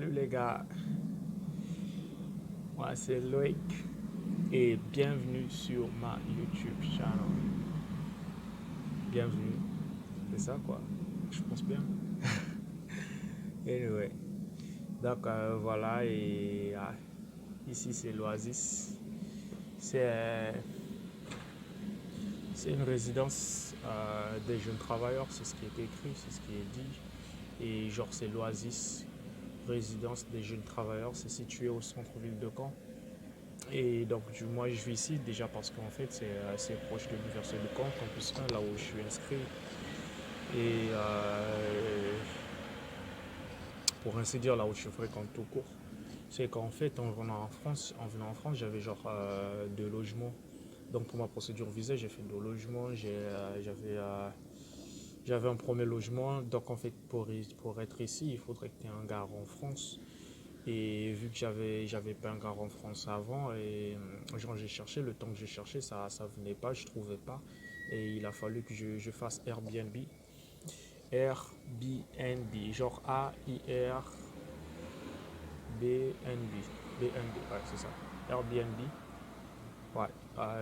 Salut les gars, moi c'est Loïc et bienvenue sur ma YouTube channel. Bienvenue, c'est ça quoi, je pense bien. Anyway, donc voilà et ici c'est l'Oasis. C'est euh, c'est une résidence des jeunes travailleurs, c'est ce qui est écrit, c'est ce qui est dit. Et genre c'est l'Oasis, résidence des jeunes travailleurs, c'est situé au centre-ville de Caen. Et donc, moi, je vis ici déjà parce qu'en fait, c'est assez proche de l'université de Caen, campus 1, là où je suis inscrit. Et pour ainsi dire, là où je fréquente tout court. C'est qu'en fait, en venant en France, j'avais genre deux logements. Donc, pour ma procédure visa, j'ai fait deux logements. J'avais un premier logement. Donc, en fait, pour être ici, il faudrait que tu aies un garant en France. Et vu que j'avais pas un garant en France avant, et genre j'ai cherché, le temps que j'ai cherché, ça venait pas, je trouvais pas. Et il a fallu que je fasse Airbnb. Airbnb, genre A-I-R-B-N-B. BNB, ouais, c'est ça. Airbnb. Ouais.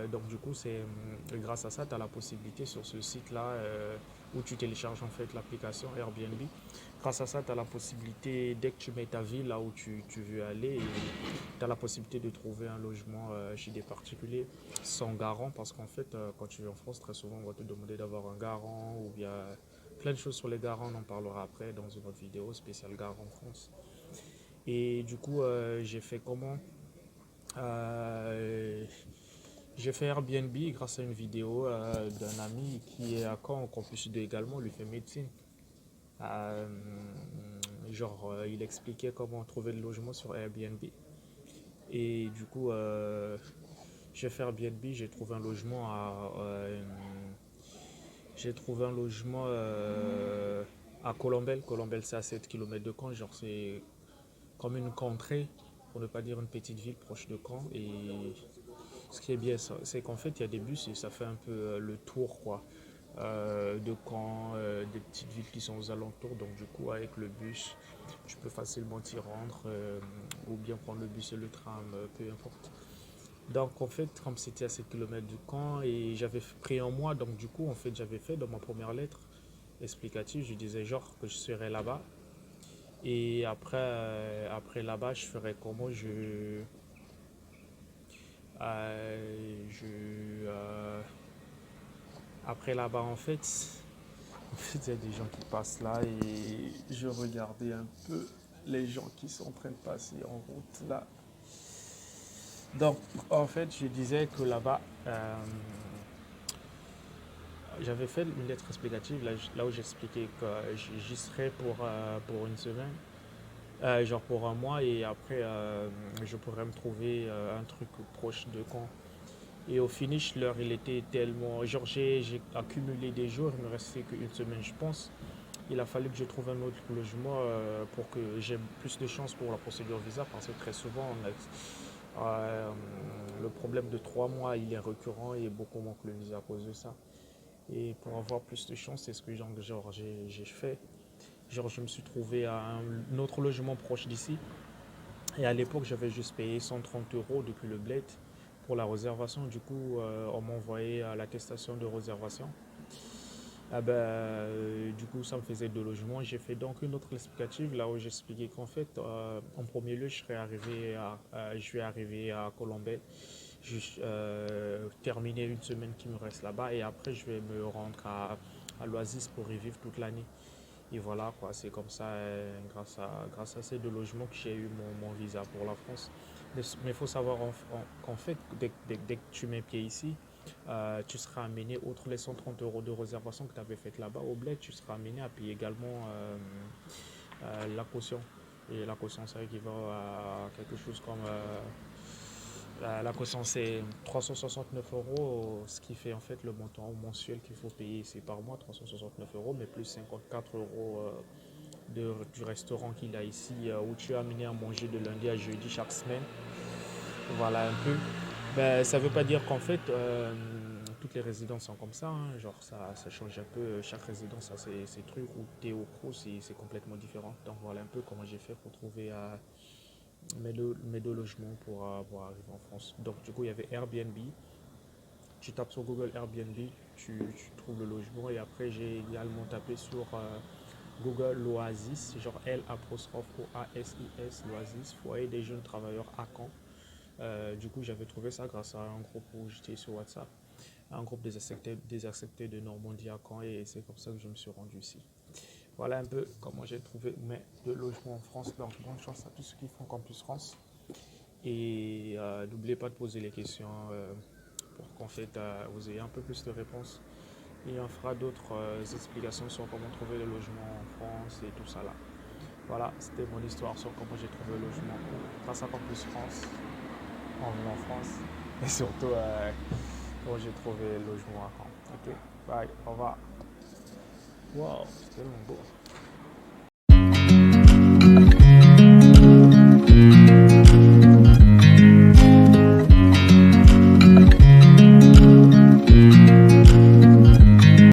Donc du coup, grâce à ça, tu as la possibilité sur ce site-là où tu télécharges en fait l'application Airbnb. Grâce à ça, tu as la possibilité, dès que tu mets ta ville là où tu veux aller, tu as la possibilité de trouver un logement chez des particuliers sans garant parce qu'en fait, quand tu vis en France, très souvent, on va te demander d'avoir un garant ou bien plein de choses sur les garants. On en parlera après dans une autre vidéo spéciale garant en France. Et du coup, j'ai fait comment? Euh, j'ai fait Airbnb grâce à une vidéo d'un ami qui est à Caen, au campus 2 également, lui fait médecine. Euh, il expliquait comment trouver le logement sur Airbnb. Et du coup, j'ai fait Airbnb, j'ai trouvé un logement à Colombelle. Colombelle, c'est à 7 km de Caen. Genre, c'est comme une contrée, pour ne pas dire une petite ville proche de Caen. Et ce qui est bien, c'est qu'en fait, il y a des bus et ça fait un peu le tour, quoi, de Caen, des petites villes qui sont aux alentours. Donc, du coup, avec le bus, tu peux facilement t'y rendre ou bien prendre le bus et le tram, peu importe. Donc, en fait, comme c'était à 7 km du camp et j'avais pris un mois, donc du coup, en fait, j'avais fait dans ma première lettre explicative, je disais genre que je serais là-bas. Et après là-bas, je ferais comment je après là-bas, en fait, il y a des gens qui passent là et je regardais un peu les gens qui sont en train de passer en route là. Donc, en fait, je disais que là-bas, j'avais fait une lettre explicative là où j'expliquais que j'y serais pour une semaine, genre pour un mois, et après je pourrais me trouver un truc proche de Caen. Et au finish, l'heure, il était tellement. Genre, j'ai accumulé des jours, il me restait qu'une semaine, je pense. Il a fallu que je trouve un autre logement pour que j'ai plus de chance pour la procédure visa, parce que très souvent, le problème de 3 mois, il est récurrent et beaucoup manquent le visa à cause de ça. Et pour avoir plus de chance, c'est ce que j'ai fait. Genre, je me suis trouvé à un autre logement proche d'ici. Et à l'époque, j'avais juste payé 130 euros depuis le bled pour la réservation. Du coup, on m'a envoyé à l'attestation de réservation. Ah ben, du coup, ça me faisait deux logements. J'ai fait donc une autre explicative là où j'expliquais qu'en fait, en premier lieu, je vais arriver à Colombey, juste terminer une semaine qui me reste là-bas et après, je vais me rendre à l'Oasis pour y vivre toute l'année. Et voilà, quoi, c'est comme ça, grâce à ces deux logements que j'ai eu mon visa pour la France. Mais il faut savoir qu'en fait, dès que tu mets pied ici, tu seras amené, outre les 130 euros de réservation que tu avais faite là-bas au bled, tu seras amené à payer également la caution. Et la caution, ça équivaut à quelque chose comme. La caution, c'est 369 euros, ce qui fait en fait le montant mensuel qu'il faut payer. C'est par mois, 369 euros, mais plus 54 euros du restaurant qu'il a ici, où tu es amené à manger de lundi à jeudi chaque semaine. Voilà un peu. Ben, ça ne veut pas dire qu'en fait, toutes les résidences sont comme ça, hein. Genre, ça change un peu. Chaque résidence a ses trucs. Où t'es au pro, c'est complètement différent. Donc, voilà un peu comment j'ai fait pour trouver mes deux logements pour arriver en France. Donc, du coup, il y avait Airbnb. Tu tapes sur Google Airbnb, tu trouves le logement. Et après, j'ai également tapé sur Google l'Oasis, genre L''OASIS, l'Oasis, foyer des jeunes travailleurs à Caen. Du coup, j'avais trouvé ça grâce à un groupe où j'étais sur WhatsApp, un groupe des acceptés de Normandie à Caen, et c'est comme ça que je me suis rendu ici. Voilà un peu comment j'ai trouvé mes deux logements en France. Donc, bonne chance à tous ceux qui font Campus France. Et n'oubliez pas de poser les questions pour qu'en fait vous ayez un peu plus de réponses. Et on fera d'autres explications sur comment trouver le logement en France et tout ça là. Voilà, c'était mon histoire sur comment j'ai trouvé le logement grâce à Campus France, en venant en France. Et surtout, comment j'ai trouvé le logement à Caen. Ok, bye, au revoir. Wow, c'est tellement beau.